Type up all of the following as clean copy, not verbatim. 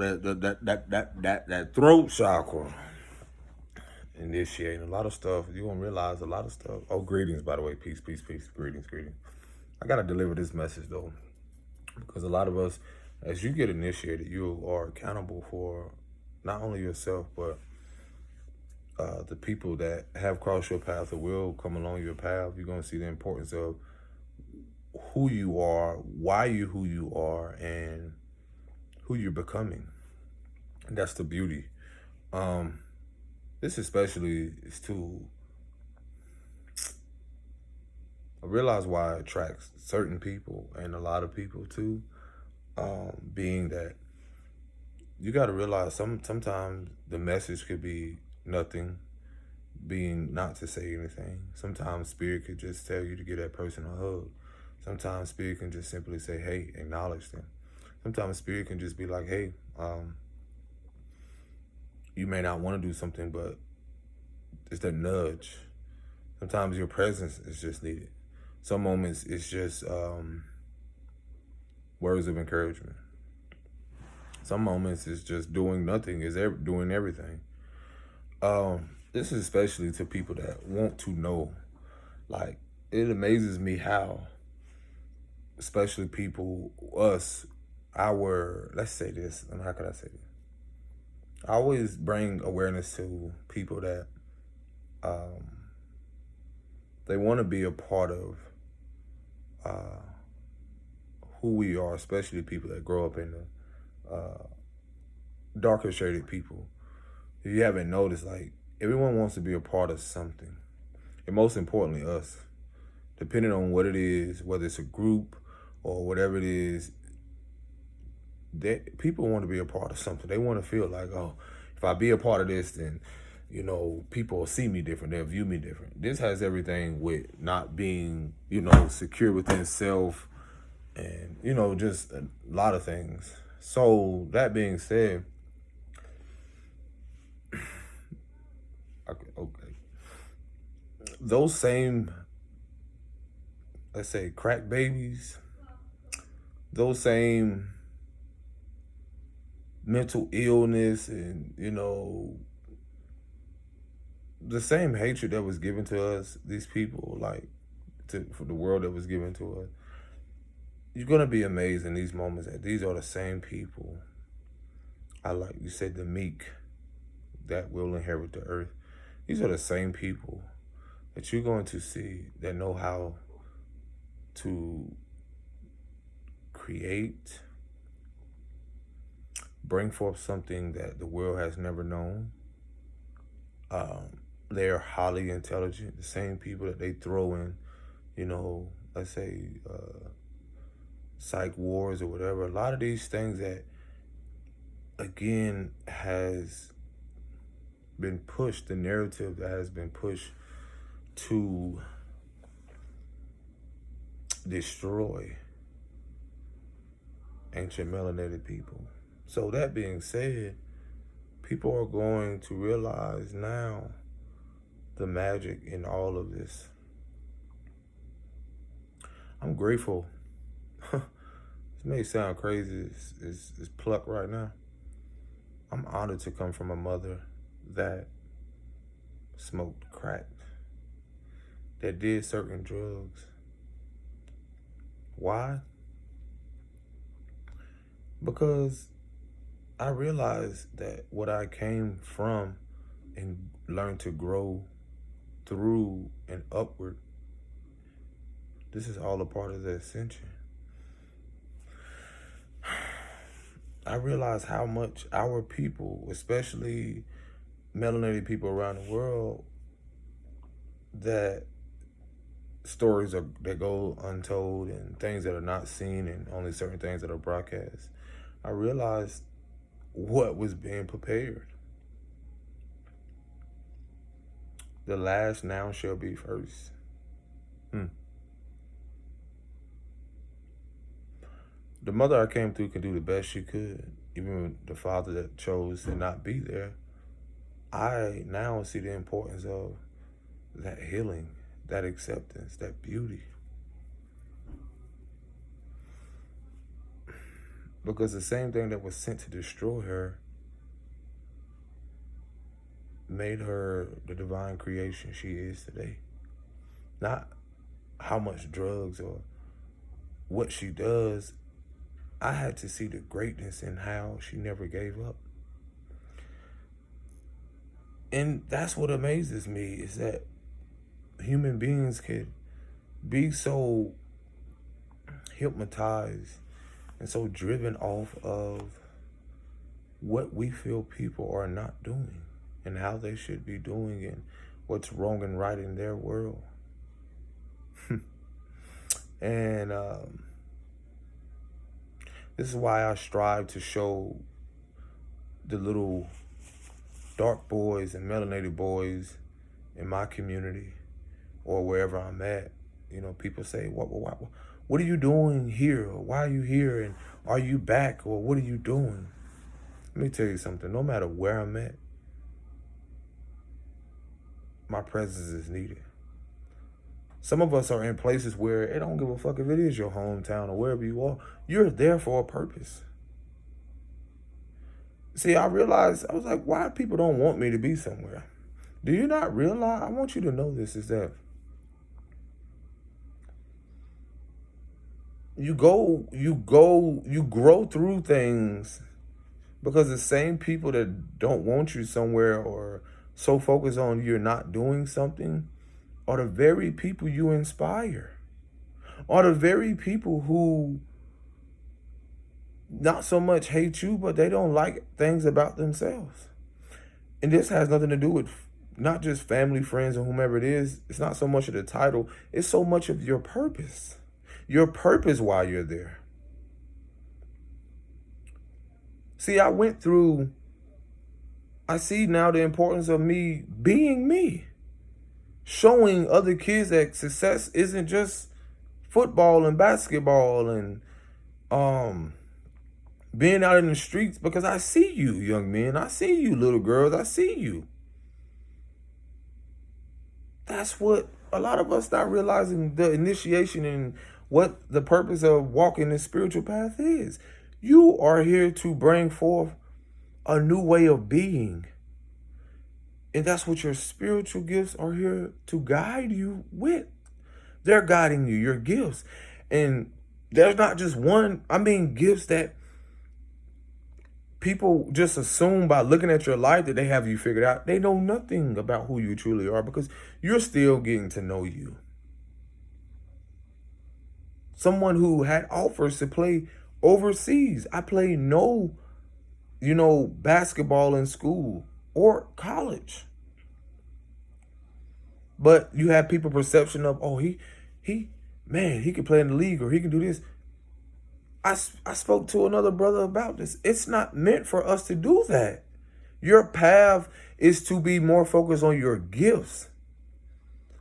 that throat chakra. Initiating a lot of stuff. You're gonna realize a lot of stuff. Oh, greetings, by the way. Peace, peace, peace. Greetings, greetings. I gotta deliver this message though, because a lot of us, as you get initiated, you are accountable for not only yourself but the people that have crossed your path or will come along your path. You're gonna see the importance of who you are, why you who you are, and who you're becoming. And that's the beauty. This especially is to realize why it attracts certain people and a lot of people too. Being that you got to realize sometimes the message could be nothing, being not to say anything. Sometimes spirit could just tell you to give that person a hug. Sometimes spirit can just simply say, hey, acknowledge them. Sometimes spirit can just be like, hey, you may not want to do something, but it's that nudge. Sometimes your presence is just needed. Some moments it's just words of encouragement. Some moments it's just doing nothing, doing everything. This is especially to people that want to know. Like, it amazes me how, especially people, us, let's say this, and how could I say this? I always bring awareness to people that they want to be a part of who we are, especially people that grow up in the darker shaded people. If you haven't noticed, like, everyone wants to be a part of something. And most importantly, us. Depending on what it is, whether it's a group or whatever it is, people want to be a part of something. They want to feel like, oh, if I be a part of this, then, people will see me different. They'll view me different. This has everything with not being, secure within self and, just a lot of things. So that being said, okay. Those same, let's say, crack babies, those same mental illness and, the same hatred that was given to us, these people, like, for the world that was given to us, you're going to be amazed in these moments that these are the same people. Like you said, the meek that will inherit the earth. These are the same people that you're going to see that know how to create, bring forth something that the world has never known. They are highly intelligent. The same people that they throw in, let's say, psych wars or whatever. A lot of these things that, again, has been pushed, the narrative that has been pushed to destroy ancient melanated people. So that being said, people are going to realize now the magic in all of this. I'm grateful. This may sound crazy, it's pluck right now. I'm honored to come from a mother that smoked crack, that did certain drugs. Why? Because I realized that what I came from and learned to grow through and upward, this is all a part of the ascension. I realized how much our people, especially melanated people around the world, that stories that go untold and things that are not seen and only certain things that are broadcast. I realized what was being prepared. The last now shall be first. The mother I came through can do the best she could. Even the father that chose to not be there, I now see the importance of that healing, that acceptance, that beauty. Because the same thing that was sent to destroy her made her the divine creation she is today. Not how much drugs or what she does. I had to see the greatness in how she never gave up. And that's what amazes me, is that human beings could be so hypnotized and so driven off of what we feel people are not doing and how they should be doing and what's wrong and right in their world. And this is why I strive to show the little dark boys and melanated boys in my community or wherever I'm at. You know, people say, what are you doing here? Or why are you here? And are you back? Or what are you doing? Let me tell you something. No matter where I'm at, my presence is needed. Some of us are in places where it don't give a fuck if it is your hometown or wherever you are. You're there for a purpose. See, I realized, I was like, why people don't want me to be somewhere? Do you not realize? I want you to know this, is that you grow through things because the same people that don't want you somewhere or so focused on you're not doing something are the very people you inspire, are the very people who not so much hate you, but they don't like things about themselves. And this has nothing to do with not just family, friends, or whomever it is. It's not so much of the title. It's so much of your purpose. Your purpose while you're there. See, I see now the importance of me being me. Showing other kids that success isn't just football and basketball and being out in the streets, because I see you, young men. I see you, little girls. I see you. That's what a lot of us not realizing, the initiation and what the purpose of walking this spiritual path is. You are here to bring forth a new way of being. And that's what your spiritual gifts are here to guide you with. They're guiding you, your gifts. And there's not just one, gifts that people just assume by looking at your life that they have you figured out. They know nothing about who you truly are because you're still getting to know you. Someone who had offers to play overseas. I played no, basketball in school or college. But you have people perception of, oh, he can play in the league or he can do this. I spoke to another brother about this. It's not meant for us to do that. Your path is to be more focused on your gifts.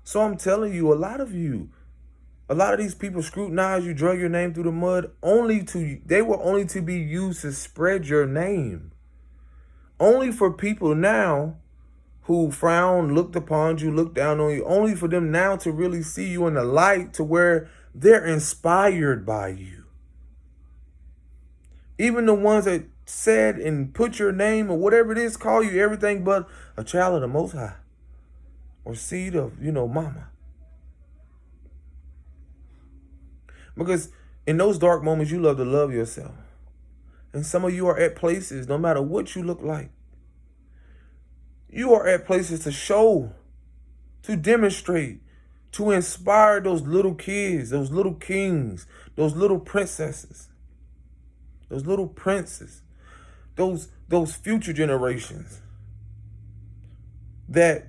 So I'm telling you, a lot of these people scrutinize you, drug your name through the mud, they were only to be used to spread your name. Only for people now who frown, looked upon you, looked down on you, only for them now to really see you in the light to where they're inspired by you. Even the ones that said and put your name or whatever it is, call you everything but a child of the Most High or seed of, mama. Because in those dark moments, you love to love yourself. And some of you are at places, no matter what you look like, you are at places to show, to demonstrate, to inspire those little kids, those little kings, those little princesses, those little princes, those future generations, that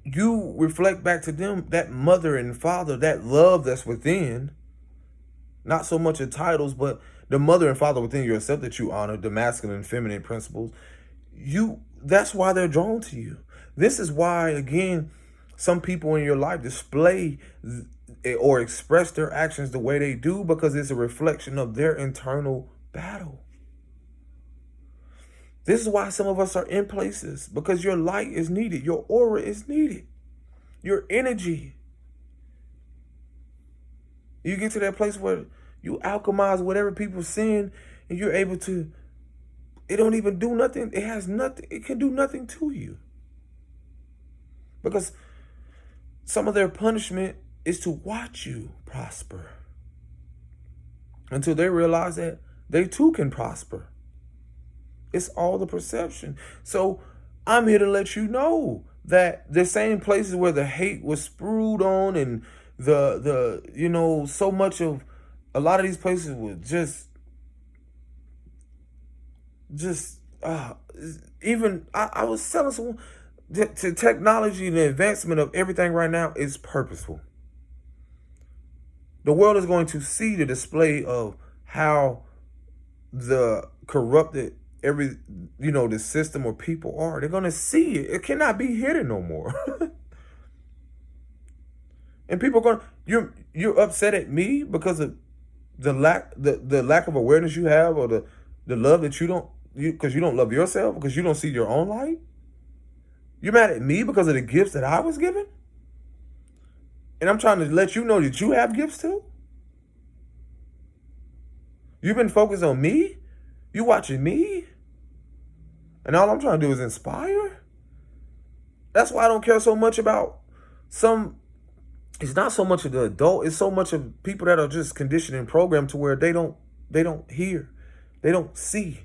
you reflect back to them, that mother and father, that love that's within, not so much of titles, but the mother and father within yourself that you honor, the masculine and feminine principles. That's why they're drawn to you. This is why, again, some people in your life display or express their actions the way they do, because it's a reflection of their internal battle. This is why some of us are in places, because your light is needed. Your aura is needed. Your energy. You get to that place where, You alchemize whatever people saying, and you're able to, it don't even do nothing. It has nothing. It can do nothing to you. Because some of their punishment is to watch you prosper until they realize that they too can prosper. It's all the perception. So I'm here to let you know that the same places where the hate was spewed on, and the so much of a lot of these places were just even I was telling someone that to technology and the advancement of everything right now is purposeful. The world is going to see the display of how the corrupted the system or people are. They're going to see it. It cannot be hidden no more. And people are going, you're upset at me because of the lack of awareness you have, or the love that because you don't love yourself, because you don't see your own light. You're mad at me because of the gifts that I was given? And I'm trying to let you know that you have gifts too. You've been focused on me. You watching me. And all I'm trying to do is inspire. That's why I don't care so much about it's not so much of the adult. It's so much of people that are just conditioned and programmed to where they don't hear. They don't see.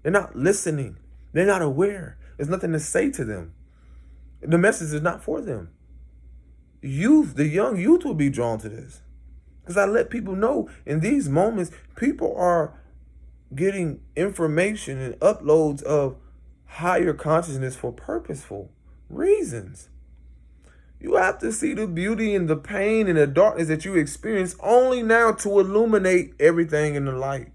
They're not listening. They're not aware. There's nothing to say to them. The message is not for them. The young youth will be drawn to this. Because I let people know in these moments, people are getting information and uploads of higher consciousness for purposeful reasons. You have to see the beauty and the pain and the darkness that you experience only now to illuminate everything in the light.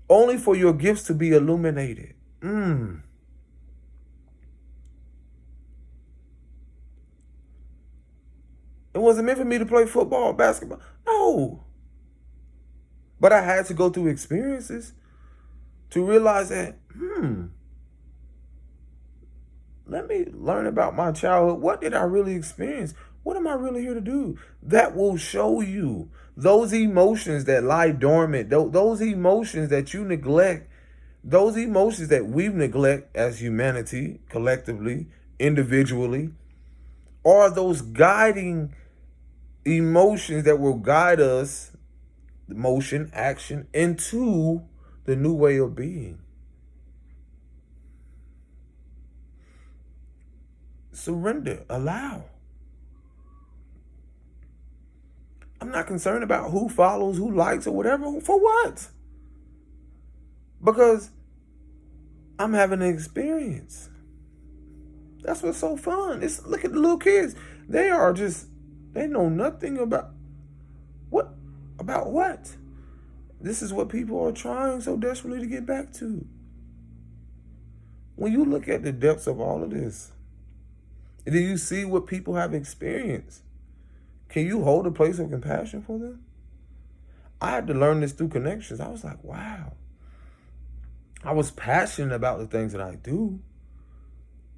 Only for your gifts to be illuminated. It wasn't meant for me to play football or basketball. No. But I had to go through experiences to realize that, let me learn about my childhood. What did I really experience? What am I really here to do? That will show you those emotions that lie dormant, those emotions that you neglect, those emotions that we neglect as humanity, collectively, individually, are those guiding emotions that will guide us, motion, action, into the new way of being. Surrender, allow. I'm not concerned about who follows, who likes, or whatever. For what? Because I'm having an experience. That's what's so fun. Look at the little kids. They know nothing about what. About what? This is what people are trying so desperately to get back to. When you look at the depths of all of this, and then you see what people have experienced, can you hold a place of compassion for them? I had to learn this through connections. I was like, wow. I was passionate about the things that I do,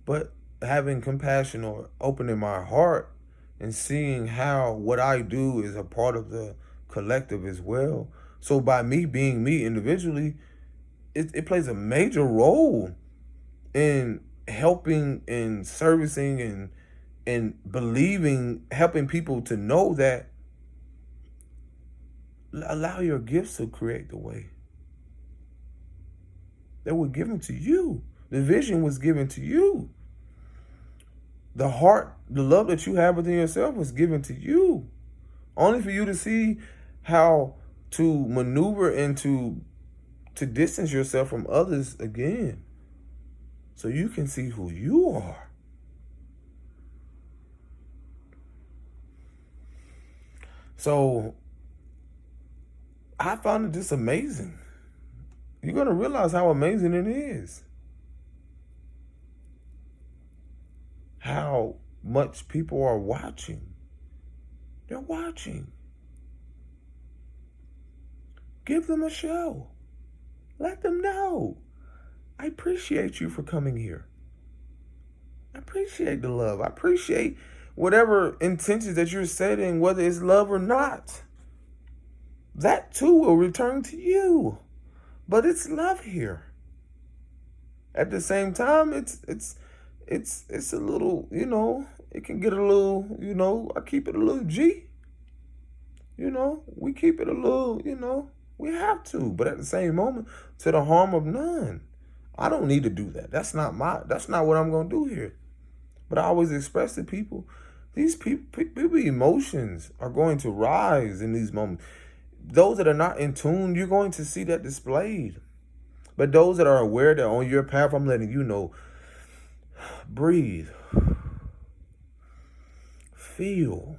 but having compassion or opening my heart and seeing how what I do is a part of the collective as well. So by me being me individually, it plays a major role in helping and servicing and believing, helping people to know that allow your gifts to create the way. They were given to you. The vision was given to you. The heart, the love that you have within yourself was given to you. Only for you to see how to maneuver and to distance yourself from others again. So you can see who you are. So I found it just amazing. You're going to realize how amazing it is. How much people are watching. They're watching. Give them a show. Let them know. I appreciate you for coming here. I appreciate the love. I appreciate whatever intentions that you're setting, whether it's love or not. that too will return to you. But it's love here. At the same time, it's a little, it can get a little, I keep it a little G. We keep it a little, we have to. But at the same moment, to the harm of none. I don't need to do that. That's not what I'm gonna do here. But I always express to people, these people emotions are going to rise in these moments. Those that are not in tune, you're going to see that displayed. But those that are aware that on your path, I'm letting you know, breathe, feel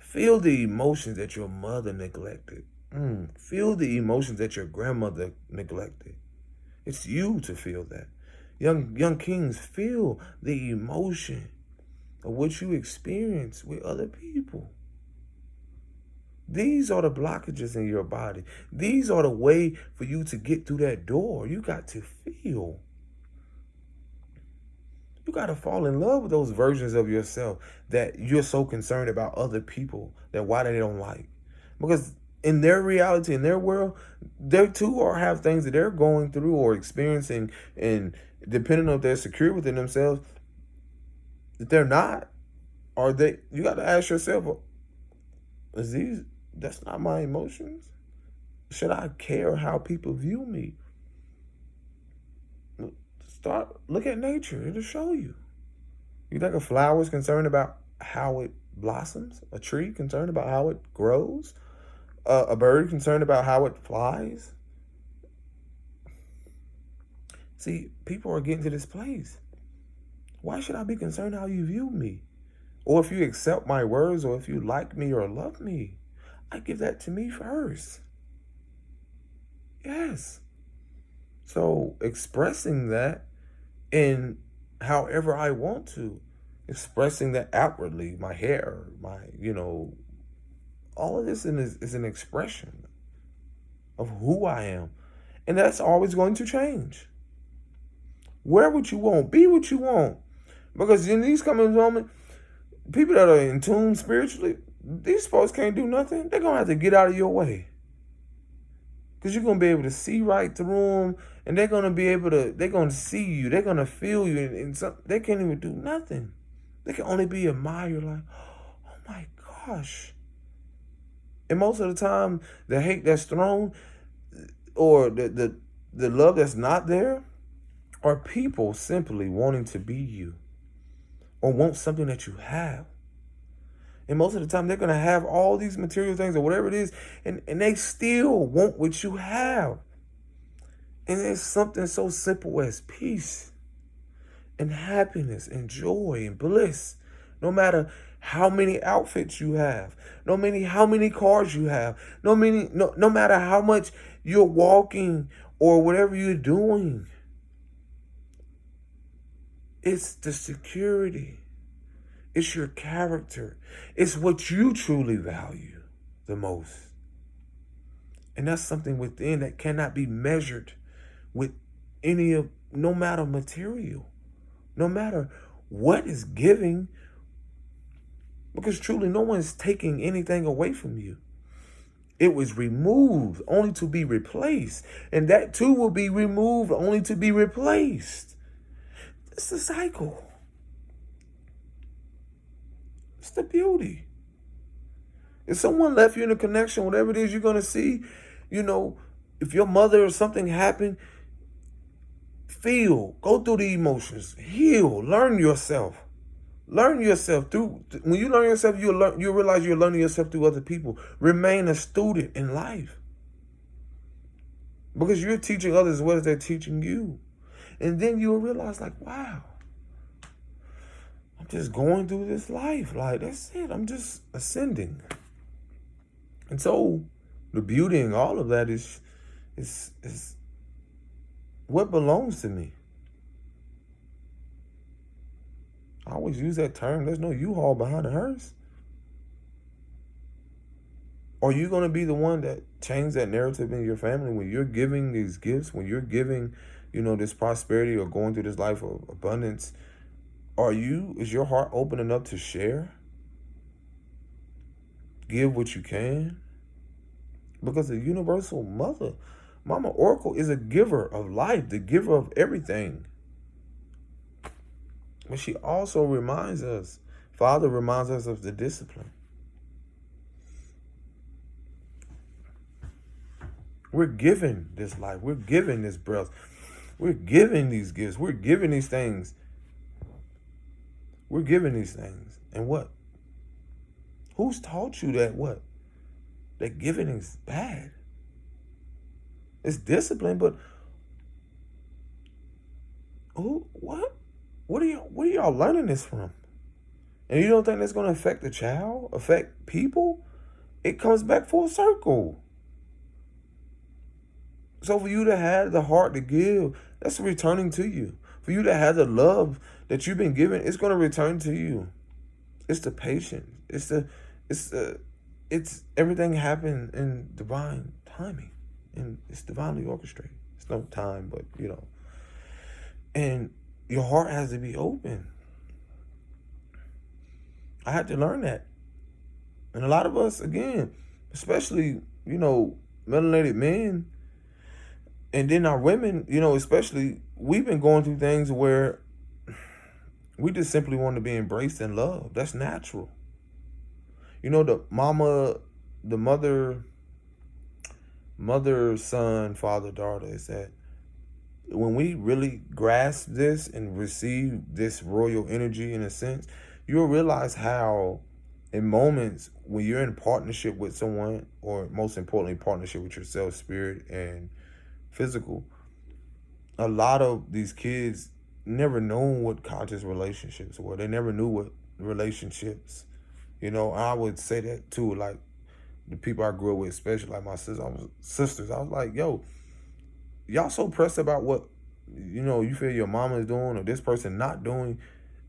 the emotions that your mother neglected. Feel the emotions that your grandmother neglected. It's you to feel that. Young kings, feel the emotion of what you experience with other people. These are the blockages in your body. These are the way for you to get through that door. You got to feel. You got to fall in love with those versions of yourself that you're so concerned about other people, that why they don't like. Because in their reality, in their world, they too or have things that they're going through or experiencing, and depending on if they're secure within themselves, if they're not, are they, you got to ask yourself, that's not my emotions? Should I care how people view me? Look at nature. It'll show you. You think a flower is concerned about how it blossoms? A tree concerned about how it grows? A bird concerned about how it flies? See, people are getting to this place. Why should I be concerned how you view me? Or if you accept my words, or if you like me or love me? I give that to me first. Yes. So expressing that in however I want to, expressing that outwardly, my hair, all of this is an expression of who I am. And that's always going to change. Wear what you want, be what you want. Because in these coming moments, people that are in tune spiritually, these folks can't do nothing. They're going to have to get out of your way. Because you're going to be able to see right through them. And they're going to see you. They're going to feel you. And they can't even do nothing. They can only be admired like, oh my gosh. And most of the time, the hate that's thrown or the love that's not there are people simply wanting to be you or want something that you have. And most of the time, they're going to have all these material things or whatever it is, and they still want what you have. And it's something so simple as peace and happiness and joy and bliss. No matter how many outfits you have, no matter how many cars you have, no matter how much you're walking or whatever you're doing. It's the security. It's your character. It's what you truly value the most. And that's something within that cannot be measured with no matter material, no matter what is giving, because truly no one is taking anything away from you. It was removed only to be replaced. And that too will be removed only to be replaced. It's a cycle. It's the beauty. If someone left you in a connection, whatever it is you're going to see, if your mother or something happened, feel, go through the emotions, heal, learn yourself. Learn yourself when you learn yourself, you realize you're learning yourself through other people. Remain a student in life. Because you're teaching others as well as they're teaching you. And then you'll realize like, wow, I'm just going through this life. Like, that's it. I'm just ascending. And so the beauty in all of that is what belongs to me. I always use that term. There's no U-Haul behind the hearse. Are you going to be the one that changes that narrative in your family when you're giving these gifts, when you're giving, this prosperity or going through this life of abundance? Is your heart open enough to share? Give what you can? Because the universal mother, Mama Oracle, is a giver of life, the giver of everything. But she also reminds us, Father reminds us of the discipline. We're given this life. We're given this breath. We're given these gifts. We're given these things. We're given these things. And what? Who's taught you that what? That giving is bad? It's discipline, but who? What? What are y'all learning this from? And you don't think that's going to affect the child? Affect people? It comes back full circle. So for you to have the heart to give, that's returning to you. For you to have the love that you've been given, it's going to return to you. It's the patience. It's everything happened in divine timing. And it's divinely orchestrated. It's no time, but and your heart has to be open. I had to learn that. And a lot of us, again, especially, melanated men, and then our women, especially, we've been going through things where we just simply want to be embraced and loved. That's natural. The mother, son, father, daughter, is that when we really grasp this and receive this royal energy, in a sense, you'll realize how in moments when you're in partnership with someone, or most importantly, partnership with yourself, spirit and physical, a lot of these kids never known what conscious relationships were. They never knew what relationships, I would say that too, like the people I grew up with, especially like my sisters, I was like, yo, y'all so pressed about what, you feel your mama is doing or this person not doing.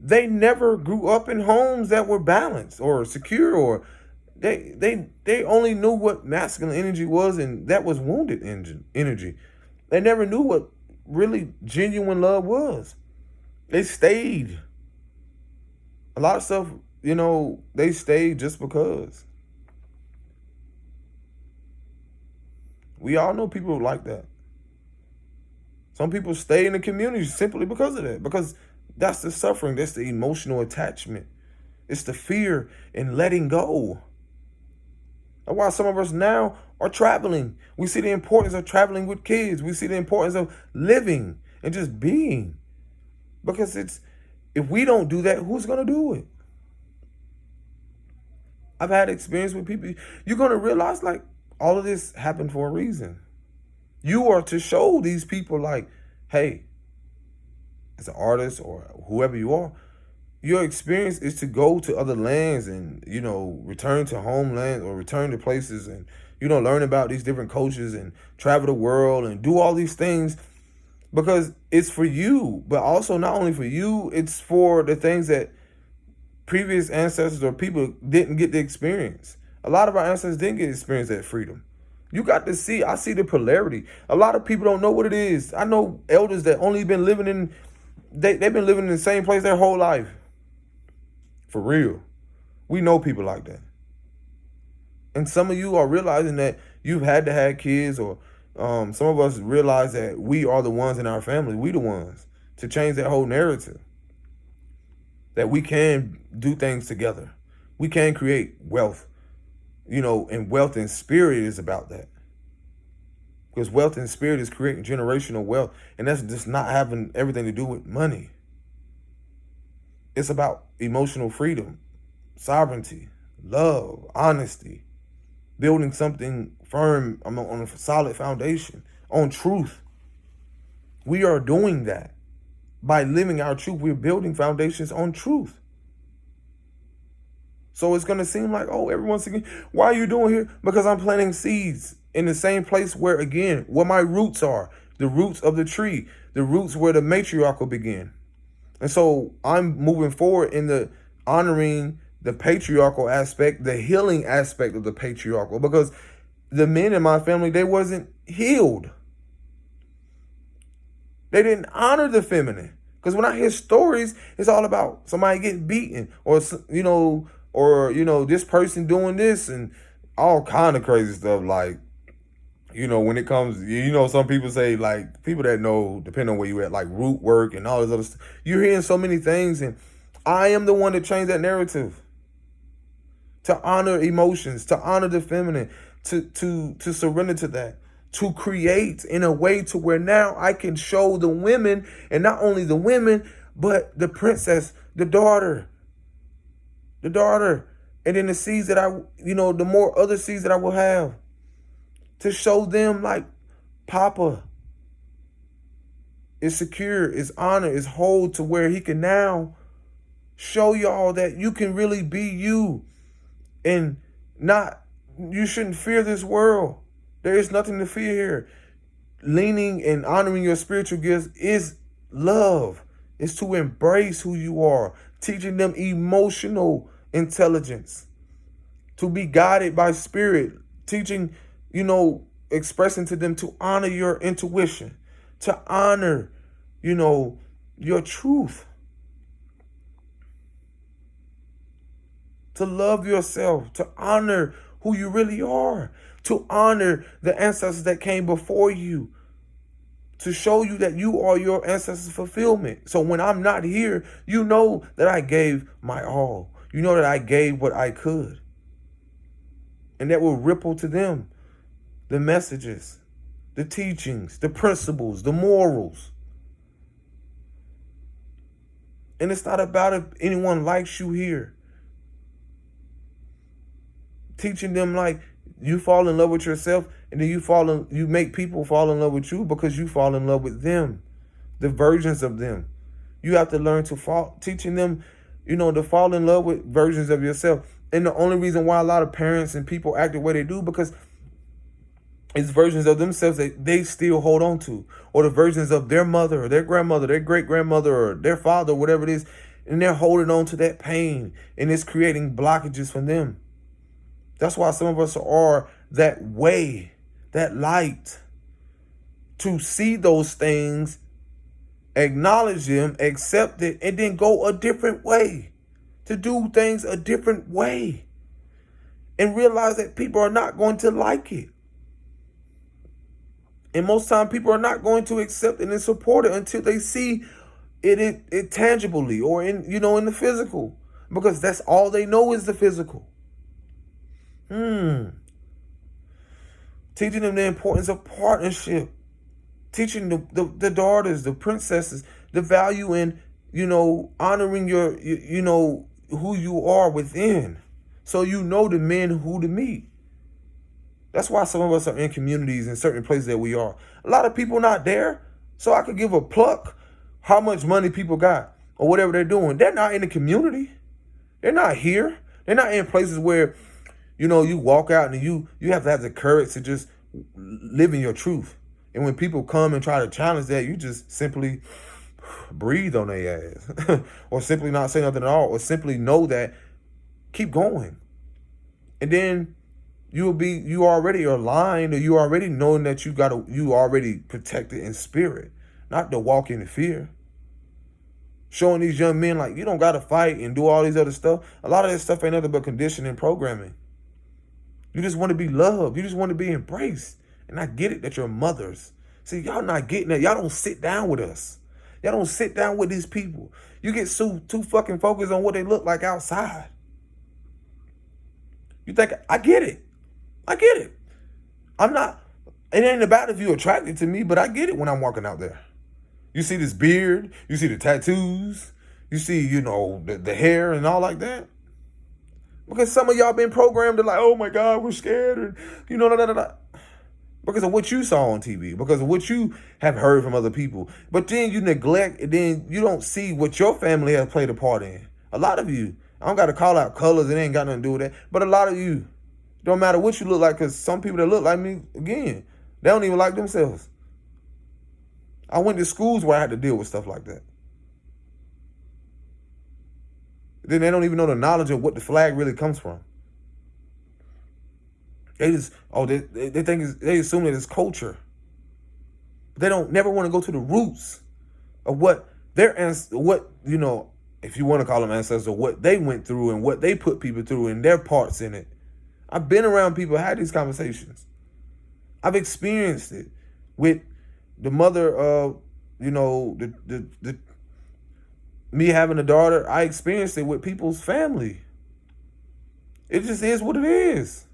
They never grew up in homes that were balanced or secure, or they only knew what masculine energy was, and that was wounded energy. They never knew what really genuine love was. They stayed. A lot of stuff, they stayed just because. We all know people like that. Some people stay in the community simply because of that. Because that's the suffering. That's the emotional attachment. It's the fear in letting go. That's why some of us now are traveling. We see the importance of traveling with kids. We see the importance of living and just being. Because if we don't do that, who's going to do it? I've had experience with people. You're going to realize, like, all of this happened for a reason. You are to show these people, like, hey, as an artist or whoever you are, your experience is to go to other lands and, return to homeland or return to places and, learn about these different cultures and travel the world and do all these things, because it's for you, but also not only for you, it's for the things that previous ancestors or people didn't get to experience. A lot of our ancestors didn't get to experience that freedom. You got to see, I see the polarity. A lot of people don't know what it is. I know elders that only been living in, they've been living in the same place their whole life. For real. We know people like that. And some of you are realizing that you've had to have kids, or some of us realize that we are the ones in our family. We the ones to change that whole narrative. That we can do things together. We can create wealth. And wealth and spirit is about that. Because wealth and spirit is creating generational wealth. And that's just not having everything to do with money. It's about emotional freedom, sovereignty, love, honesty, building something firm on a solid foundation, on truth. We are doing that. By living our truth, we're building foundations on truth. So it's going to seem like, oh, everyone's thinking, why are you doing here? Because I'm planting seeds in the same place where, again, where my roots are, the roots of the tree, the roots where the matriarchal begin. And so I'm moving forward in the honoring the patriarchal aspect, the healing aspect of the patriarchal, because the men in my family, they wasn't healed. They didn't honor the feminine. Because when I hear stories, it's all about somebody getting beaten, or this person doing this and all kind of crazy stuff. Like, When it comes, some people say, like, people that know, depending on where you at, like root work and all this other stuff. You're hearing so many things, and I am the one to change that narrative, to honor emotions, to honor the feminine, to surrender to that, to create in a way to where now I can show the women, and not only the women, but the princess, the daughter, and then the seeds that the more other seeds that I will have, to show them like Papa is secure, is honored, is whole, to where he can now show y'all that you can really be you, and you shouldn't fear this world. There is nothing to fear here. Leaning and honoring your spiritual gifts is love. It's to embrace who you are, teaching them emotional intelligence, to be guided by spirit, teaching, expressing to them to honor your intuition, to honor, your truth, to love yourself, to honor who you really are, to honor the ancestors that came before you, to show you that you are your ancestors' fulfillment. So when I'm not here, you know that I gave my all. You know that I gave what I could. And that will ripple to them the messages, the teachings, the principles, the morals. And it's not about if anyone likes you here. Teaching them, like, you fall in love with yourself, and then you make people fall in love with you because you fall in love with them, the versions of them. You have to learn to teaching them, to fall in love with versions of yourself. And the only reason why a lot of parents and people act the way they do, because it's versions of themselves that they still hold on to, or the versions of their mother or their grandmother, their great grandmother, or their father, whatever it is, and they're holding on to that pain, and it's creating blockages for them. That's why some of us are that way, that light, to see those things, acknowledge them, accept it, and then go a different way, to do things a different way, and realize that people are not going to like it. And most time people are not going to accept it and support it until they see it tangibly, or in the physical, because that's all they know is the physical. Teaching them the importance of partnership, teaching the daughters, the princesses, the value in, honoring your, who you are within, so the men who to meet. That's why some of us are in communities in certain places that we are. A lot of people not there, so I could give a pluck how much money people got or whatever they're doing. They're not in the community. They're not here. They're not in places where, you walk out and you have to have the courage to just live in your truth. And when people come and try to challenge that, you just simply breathe on their ass or simply not say nothing at all, or simply know that, keep going. And then you already aligned, or you already knowing that you already protected in spirit, not to walk in fear. Showing these young men, like, you don't got to fight and do all these other stuff. A lot of this stuff ain't nothing but conditioning, programming. You just want to be loved. You just want to be embraced. And I get it that you're mothers. See, y'all not getting that. Y'all don't sit down with us. Y'all don't sit down with these people. You get too fucking focused on what they look like outside. You think, I get it. I get it. It ain't about if you're attracted to me, but I get it when I'm walking out there. You see this beard, you see the tattoos, you see, the hair and all like that. Because some of y'all been programmed to, like, oh my God, we're scared, and because of what you saw on TV, because of what you have heard from other people. But then you neglect, and then you don't see what your family has played a part in. A lot of you, I don't got to call out colors, it ain't got nothing to do with that, but a lot of you, don't matter what you look like, because some people that look like me, again, they don't even like themselves. I went to schools where I had to deal with stuff like that. Then they don't even know the knowledge of what the flag really comes from. They just, they think they assume that it's culture. They don't never want to go to the roots of what if you want to call them ancestors, what they went through and what they put people through and their parts in it. I've been around people, had these conversations. I've experienced it with the mother of, the me having a daughter. I experienced it with people's family. It just is what it is.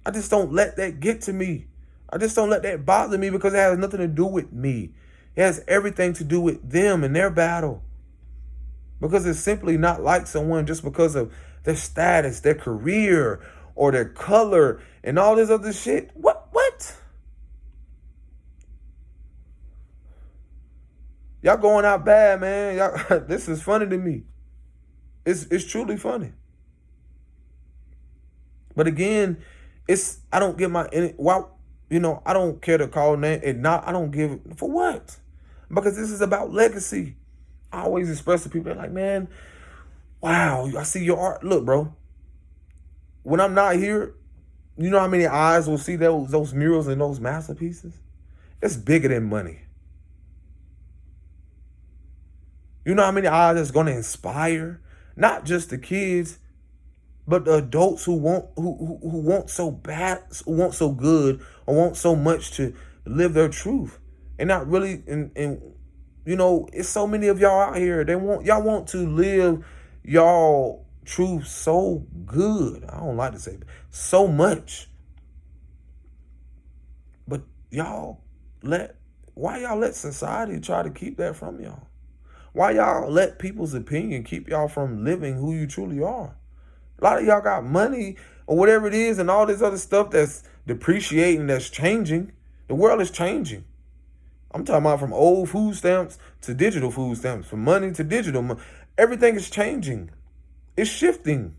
I just don't let that get to me. I just don't let that bother me because it has nothing to do with me. It has everything to do with them and their battle. Because it's simply not like someone just because of their status, their career, or their color, and all this other shit. What? Y'all going out bad, man. Y'all, this is funny to me. It's truly funny. But again, I don't get why, I don't care to call name and not, I don't give for what? Because this is about legacy. I always express to people, they're like, man, wow, I see your art. Look, bro, when I'm not here, you know how many eyes will see those murals and those masterpieces? It's bigger than money. You know how many eyes that's going to inspire not just the kids, but the adults who want so bad, who want so good, or want so much to live their truth, and not really. And it's so many of y'all out here. Y'all want to live y'all truth so good. I don't like to say so much, but why y'all let society try to keep that from y'all? Why y'all let people's opinion keep y'all from living who you truly are? A lot of y'all got money or whatever it is and all this other stuff that's depreciating, that's changing. The world is changing. I'm talking about from old food stamps to digital food stamps, from money to digital money. Everything is changing. It's shifting.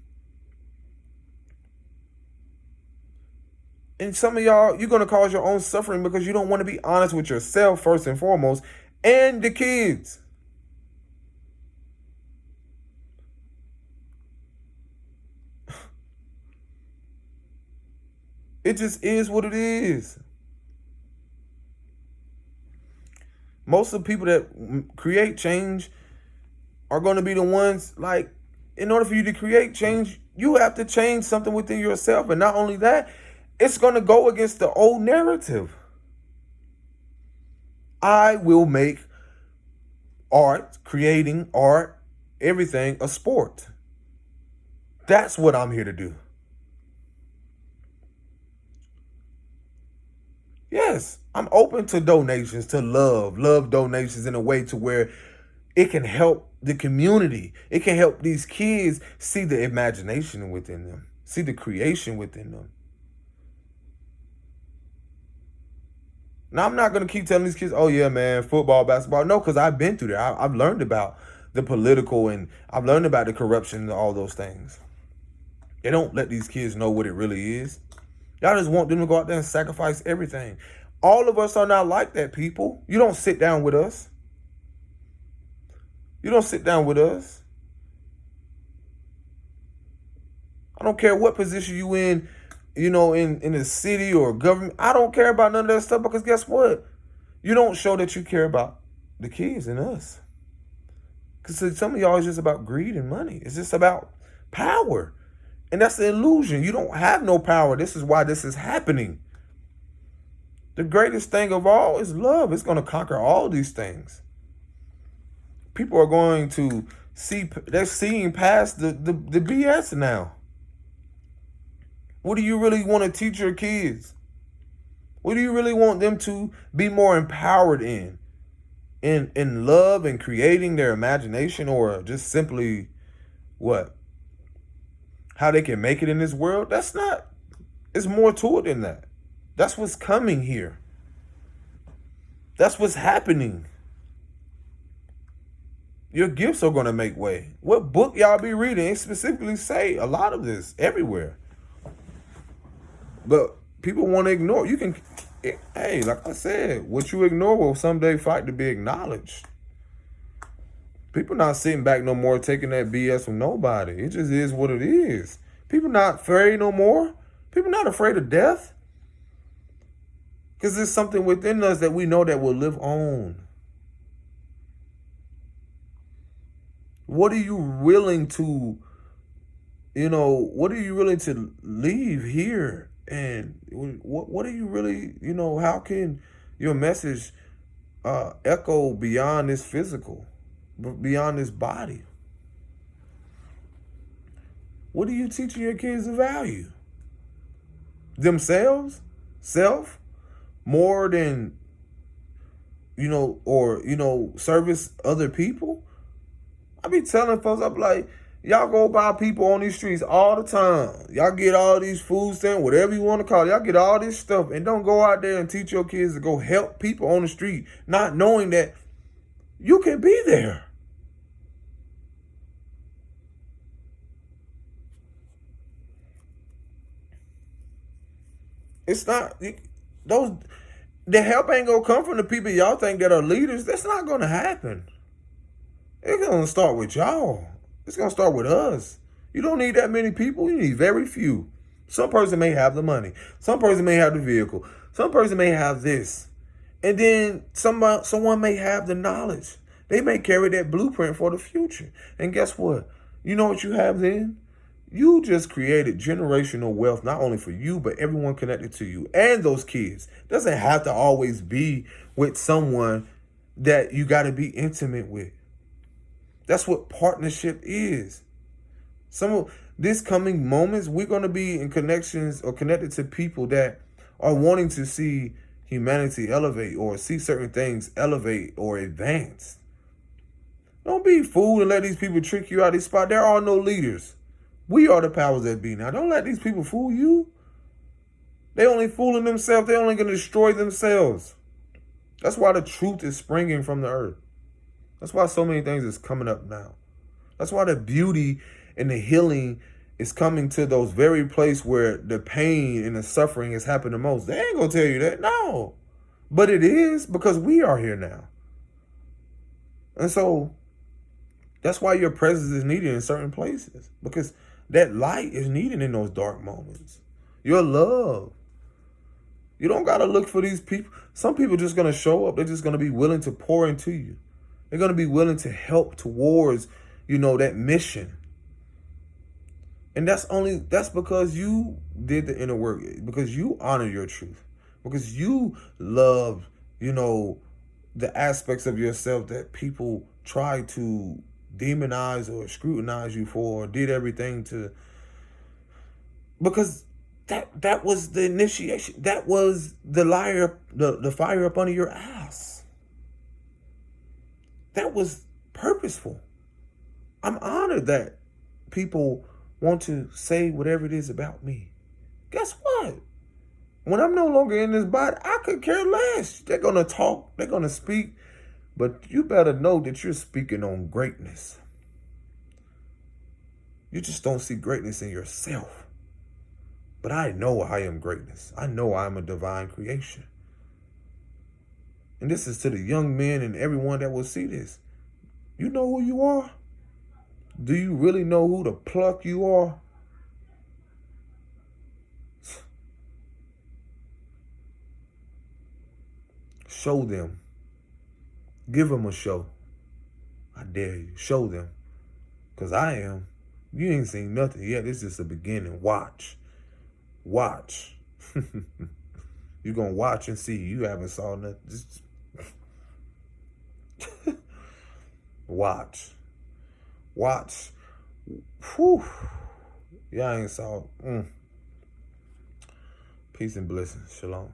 And some of y'all, you're going to cause your own suffering because you don't want to be honest with yourself first and foremost, and the kids. It just is what it is. Most of the people that create change are going to be the ones, like, in order for you to create change, you have to change something within yourself. And not only that, it's going to go against the old narrative. I will make art, creating art, everything a sport. That's what I'm here to do. Yes, I'm open to donations, to love donations in a way to where it can help the community. It can help these kids see the imagination within them, see the creation within them. Now, I'm not going to keep telling these kids, oh, yeah, man, football, basketball. No, because I've been through there. I've learned about the political, and I've learned about the corruption and all those things. They don't let these kids know what it really is. Y'all just want them to go out there and sacrifice everything. All of us are not like that, people. You don't sit down with us. You don't sit down with us. I don't care what position you in, in the city or government. I don't care about none of that stuff because guess what? You don't show that you care about the kids and us. Because some of y'all is just about greed and money. It's just about power. And that's the illusion. You don't have no power. This is why this is happening. The greatest thing of all is love. It's going to conquer all these things. People are going to they're seeing past the BS now. What do you really want to teach your kids? What do you really want them to be more empowered in? In love and creating their imagination, or just simply what? How they can make it in this world? That's not, it's more to it than that. That's what's coming here. That's what's happening. Your gifts are going to make way. What book y'all be reading? It specifically say a lot of this everywhere. But people want to ignore. Hey, like I said, what you ignore will someday fight to be acknowledged. People not sitting back no more taking that BS from nobody. It just is what it is. People not afraid no more. People not afraid of death. Because there's something within us that we know that will live on. What are you willing to, what are you willing to leave here And what are you really, how can your message echo beyond this physical, beyond this body? What are you teaching your kids to value? Themselves? Self? More than, service other people? I be telling folks, I be like, y'all go by people on these streets all the time. Y'all get all these food stamps, whatever you want to call it. Y'all get all this stuff and don't go out there and teach your kids to go help people on the street, not knowing that you can be there. It's not, the help ain't gonna come from the people y'all think that are leaders. That's not gonna happen. It's gonna start with y'all. It's gonna start with us. You don't need that many people. You need very few. Some person may have the money. Some person may have the vehicle. Some person may have this. And then someone may have the knowledge. They may carry that blueprint for the future. And guess what? You know what you have then? You just created generational wealth, not only for you, but everyone connected to you and those kids. It doesn't have to always be with someone that you got to be intimate with. That's what partnership is. Some of these coming moments, we're going to be in connections or connected to people that are wanting to see humanity elevate or see certain things elevate or advance. Don't be fooled and let these people trick you out of this spot. There are no leaders. We are the powers that be now. Don't let these people fool you. They only fooling themselves. They're only going to destroy themselves. That's why the truth is springing from the earth. That's why so many things is coming up now. That's why the beauty and the healing is coming to those very places where the pain and the suffering has happened the most. They ain't going to tell you that. No. But it is, because we are here now. And so that's why your presence is needed in certain places, because that light is needed in those dark moments. Your love. You don't got to look for these people. Some people are just going to show up. They're just going to be willing to pour into you. They're going to be willing to help towards, that mission. And that's because you did the inner work, because you honor your truth, because you love, the aspects of yourself that people try to demonize or scrutinize you for, or did everything to, because that was the initiation. That was the the fire up under your ass. That was purposeful. I'm honored that people want to say whatever it is about me. Guess what? When I'm no longer in this body, I could care less. They're going to talk. They're going to speak. But you better know that you're speaking on greatness. You just don't see greatness in yourself. But I know I am greatness. I know I am a divine creation. And this is to the young men and everyone that will see this. You know who you are? Do you really know who the pluck you are? Show them. Give them a show. I dare you. Show them. Because I am. You ain't seen nothing yet. This is just the beginning. Watch. Watch. You're going to watch and see. You haven't saw nothing. Just watch. Watch. Whew. Y'all ain't saw. Peace and blessings. Shalom.